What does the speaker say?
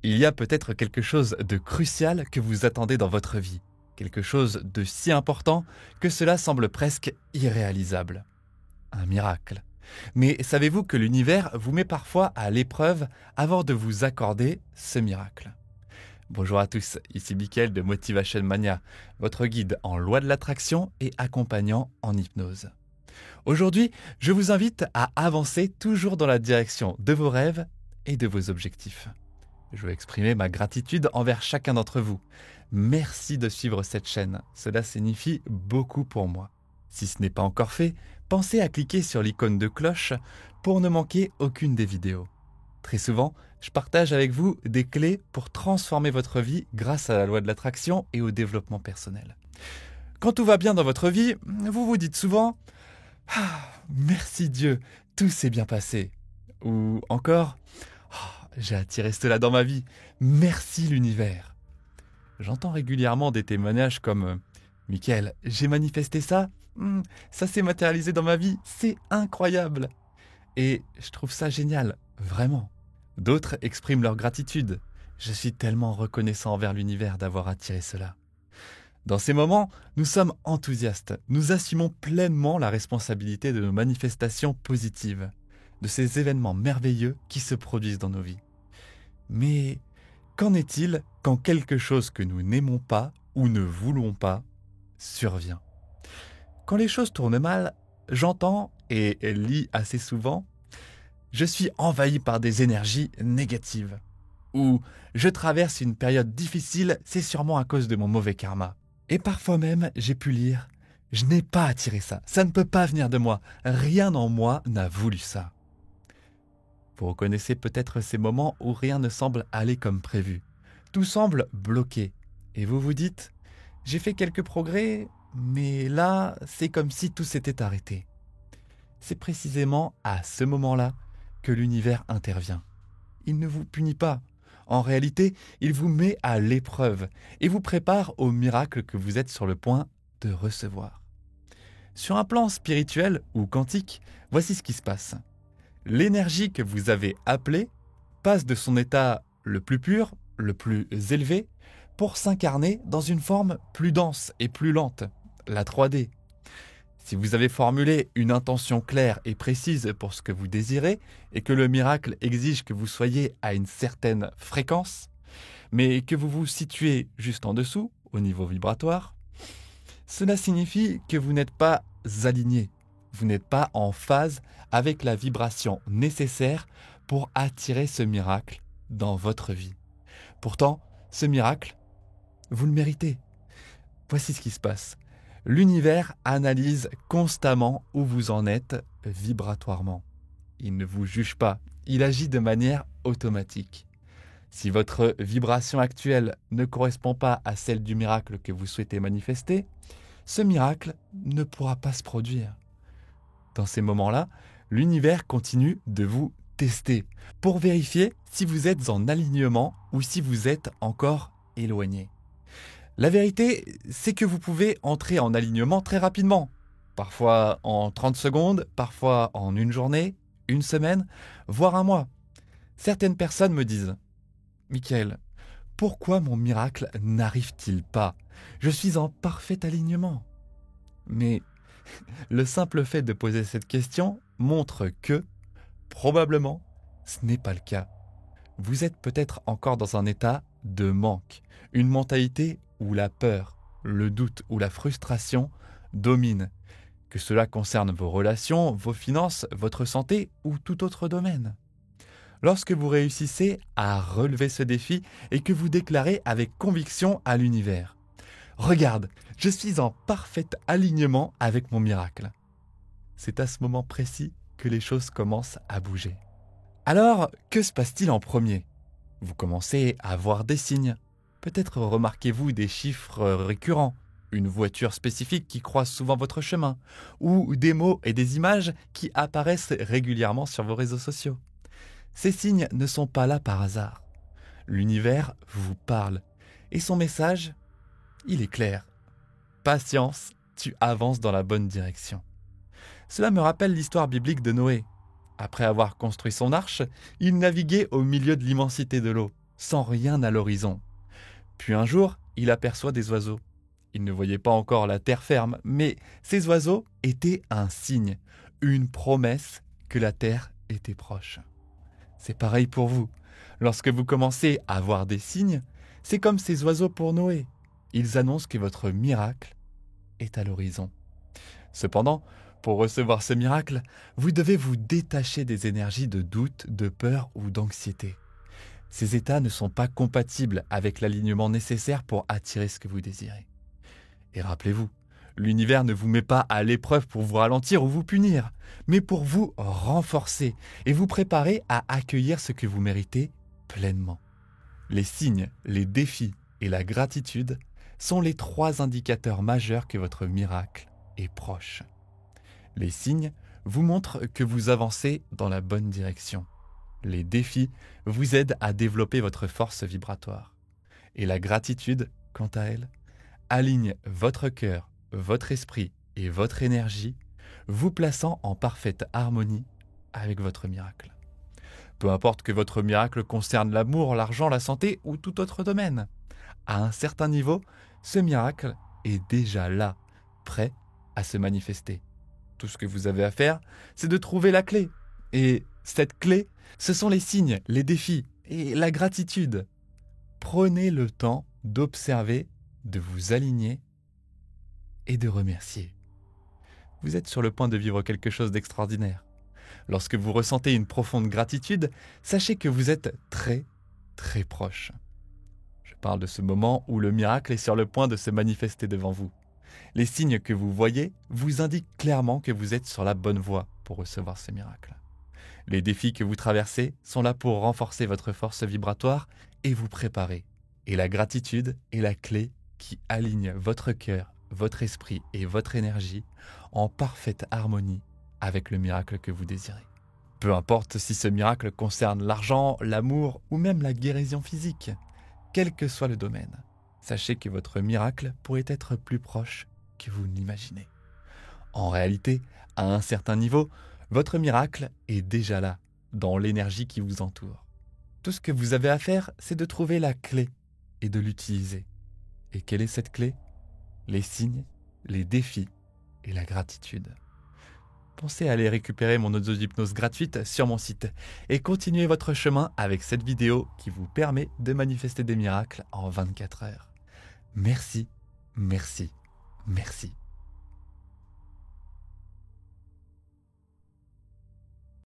Il y a peut-être quelque chose de crucial que vous attendez dans votre vie, quelque chose de si important que cela semble presque irréalisable. Un miracle. Mais savez-vous que l'univers vous met parfois à l'épreuve avant de vous accorder ce miracle? Bonjour à tous, ici Mickaël de Motivation Mania, votre guide en loi de l'attraction et accompagnant en hypnose. Aujourd'hui, je vous invite à avancer toujours dans la direction de vos rêves et de vos objectifs. Je veux exprimer ma gratitude envers chacun d'entre vous. Merci de suivre cette chaîne, cela signifie beaucoup pour moi. Si ce n'est pas encore fait, pensez à cliquer sur l'icône de cloche pour ne manquer aucune des vidéos. Très souvent, je partage avec vous des clés pour transformer votre vie grâce à la loi de l'attraction et au développement personnel. Quand tout va bien dans votre vie, vous vous dites souvent « Ah, merci Dieu, tout s'est bien passé » ou encore « J'ai attiré cela dans ma vie, merci l'univers ». J'entends régulièrement des témoignages comme « Mickaël, j'ai manifesté ça, ça s'est matérialisé dans ma vie, c'est incroyable ». Et je trouve ça génial, vraiment. D'autres expriment leur gratitude. Je suis tellement reconnaissant envers l'univers d'avoir attiré cela. Dans ces moments, nous sommes enthousiastes. Nous assumons pleinement la responsabilité de nos manifestations positives, de ces événements merveilleux qui se produisent dans nos vies. Mais qu'en est-il quand quelque chose que nous n'aimons pas ou ne voulons pas survient? Quand les choses tournent mal, j'entends et lis assez souvent « Je suis envahi par des énergies négatives » ou « Je traverse une période difficile, c'est sûrement à cause de mon mauvais karma ». Et parfois même, j'ai pu lire « Je n'ai pas attiré ça, ça ne peut pas venir de moi, rien en moi n'a voulu ça ». Vous reconnaissez peut-être ces moments où rien ne semble aller comme prévu. Tout semble bloqué. Et vous vous dites « J'ai fait quelques progrès, mais là, c'est comme si tout s'était arrêté ». C'est précisément à ce moment-là que l'univers intervient. Il ne vous punit pas. En réalité, il vous met à l'épreuve et vous prépare au miracle que vous êtes sur le point de recevoir. Sur un plan spirituel ou quantique, voici ce qui se passe. L'énergie que vous avez appelée passe de son état le plus pur, le plus élevé, pour s'incarner dans une forme plus dense et plus lente, la 3D. Si vous avez formulé une intention claire et précise pour ce que vous désirez et que le miracle exige que vous soyez à une certaine fréquence, mais que vous vous situez juste en dessous, au niveau vibratoire, cela signifie que vous n'êtes pas aligné, vous n'êtes pas en phase avec la vibration nécessaire pour attirer ce miracle dans votre vie. Pourtant, ce miracle, vous le méritez. Voici ce qui se passe. L'univers analyse constamment où vous en êtes vibratoirement. Il ne vous juge pas, il agit de manière automatique. Si votre vibration actuelle ne correspond pas à celle du miracle que vous souhaitez manifester, ce miracle ne pourra pas se produire. Dans ces moments-là, l'univers continue de vous tester pour vérifier si vous êtes en alignement ou si vous êtes encore éloigné. La vérité, c'est que vous pouvez entrer en alignement très rapidement, parfois en 30 secondes, parfois en une journée, une semaine, voire un mois. Certaines personnes me disent « Mickaël, pourquoi mon miracle n'arrive-t-il pas? Je suis en parfait alignement. » Mais le simple fait de poser cette question montre que, probablement, ce n'est pas le cas. Vous êtes peut-être encore dans un état de manque, une mentalité où la peur, le doute ou la frustration dominent, que cela concerne vos relations, vos finances, votre santé ou tout autre domaine. Lorsque vous réussissez à relever ce défi et que vous déclarez avec conviction à l'univers « Regarde, je suis en parfait alignement avec mon miracle », c'est à ce moment précis que les choses commencent à bouger. Alors, que se passe-t-il en premier? Vous commencez à voir des signes. Peut-être remarquez-vous des chiffres récurrents, une voiture spécifique qui croise souvent votre chemin, ou des mots et des images qui apparaissent régulièrement sur vos réseaux sociaux. Ces signes ne sont pas là par hasard. L'univers vous parle, et son message, il est clair. Patience, tu avances dans la bonne direction. Cela me rappelle l'histoire biblique de Noé. Après avoir construit son arche, il naviguait au milieu de l'immensité de l'eau. sans rien à l'horizon. Puis un jour, il aperçoit des oiseaux. Il ne voyait pas encore la terre ferme, mais ces oiseaux étaient un signe, une promesse que la terre était proche. C'est pareil pour vous. Lorsque vous commencez à voir des signes, c'est comme ces oiseaux pour Noé. Ils annoncent que votre miracle est à l'horizon. Cependant, pour recevoir ce miracle, vous devez vous détacher des énergies de doute, de peur ou d'anxiété. Ces états ne sont pas compatibles avec l'alignement nécessaire pour attirer ce que vous désirez. Et rappelez-vous, l'univers ne vous met pas à l'épreuve pour vous ralentir ou vous punir, mais pour vous renforcer et vous préparer à accueillir ce que vous méritez pleinement. Les signes, les défis et la gratitude sont les 3 indicateurs majeurs que votre miracle est proche. Les signes vous montrent que vous avancez dans la bonne direction. Les défis vous aident à développer votre force vibratoire. Et la gratitude, quant à elle, aligne votre cœur, votre esprit et votre énergie, vous plaçant en parfaite harmonie avec votre miracle. Peu importe que votre miracle concerne l'amour, l'argent, la santé ou tout autre domaine. À un certain niveau, ce miracle est déjà là, prêt à se manifester. Tout ce que vous avez à faire, c'est de trouver la clé. Et cette clé, ce sont les signes, les défis et la gratitude. Prenez le temps d'observer, de vous aligner et de remercier. Vous êtes sur le point de vivre quelque chose d'extraordinaire. Lorsque vous ressentez une profonde gratitude, sachez que vous êtes très, très proche. Je parle de ce moment où le miracle est sur le point de se manifester devant vous. Les signes que vous voyez vous indiquent clairement que vous êtes sur la bonne voie pour recevoir ce miracle. Les défis que vous traversez sont là pour renforcer votre force vibratoire et vous préparer. Et la gratitude est la clé qui aligne votre cœur, votre esprit et votre énergie en parfaite harmonie avec le miracle que vous désirez. Peu importe si ce miracle concerne l'argent, l'amour ou même la guérison physique, quel que soit le domaine, sachez que votre miracle pourrait être plus proche que vous ne l'imaginez. En réalité, à un certain niveau, votre miracle est déjà là, dans l'énergie qui vous entoure. Tout ce que vous avez à faire, c'est de trouver la clé et de l'utiliser. Et quelle est cette clé ? Les signes, les défis et la gratitude. Pensez à aller récupérer mon audio d'hypnose gratuite sur mon site et continuez votre chemin avec cette vidéo qui vous permet de manifester des miracles en 24 heures. Merci, merci, merci.